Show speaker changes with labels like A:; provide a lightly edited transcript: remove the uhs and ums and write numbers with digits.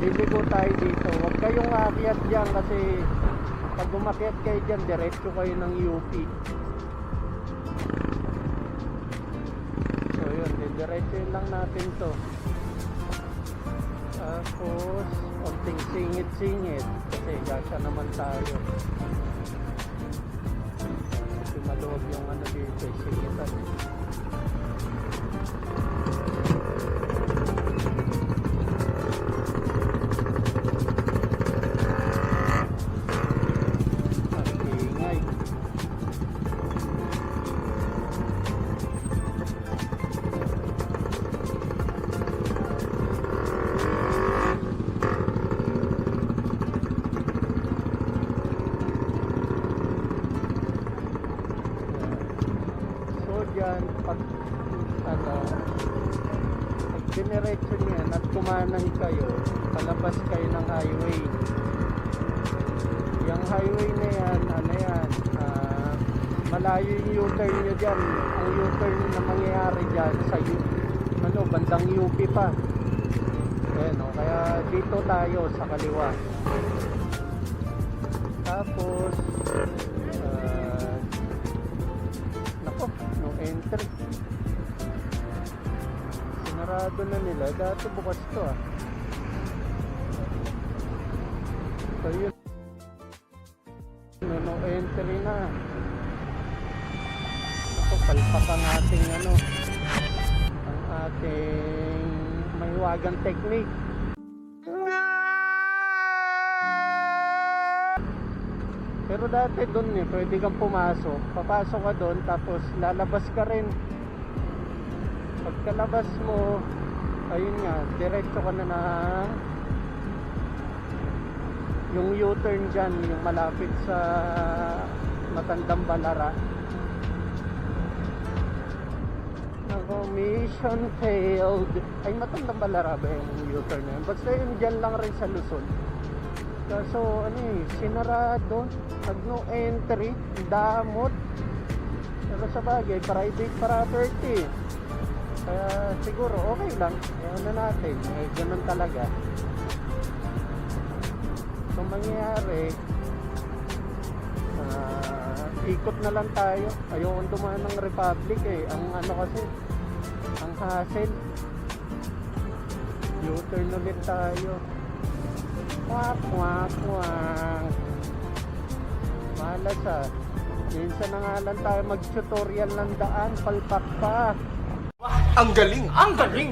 A: Liligo tayo dito. Huwag kayong aakyat dyan kasi pag umakyat kayo dyan, diretso kayo ng UP. So yun, diretso lang natin to. Tapos konting singit-singit kasi gasa naman tayo. Kasi maluwag yung ano dito, singitan. Yan, pag dinerecho nyo yan at kumanan kayo, palabas kayo ng highway. Yung highway na yan, malayo yung U-turn nyo dyan. Ang U-turn na mangyayari dyan sa bandang UP pa. Ayan, kaya dito tayo sa kaliwa. Tapos no entry. Sinarado na nila. Dati bukas to So yun. No entry na. Ako, palpak ang ating ang ating mahiwagang technique. Pero dati doon pwede kang pumasok. Papasok ka doon, tapos lalabas ka rin. Pagkalabas mo, ayun nga, diretso ka na ng yung U-turn dyan, yung malapit sa Matandang Balara. Ako, mission failed. Ay, Matandang Balara ba yung U-turn na yun? Basta yun dyan lang rin sa Luzon. Kaso sinarado, no entry, damot. Pero sa bagay, private property. Kaya siguro okay lang. Ano natin, ganun talaga. So mangyayari, ikot na lang tayo. Ayokong dumaan ng Republic Ang kasi, ang hassle. U-turn ulit tayo. Wak wak wak. Malas minsan na nga lang tayo mag-tutorial ng daan, palpak pa.
B: Ang galing! Ang galing!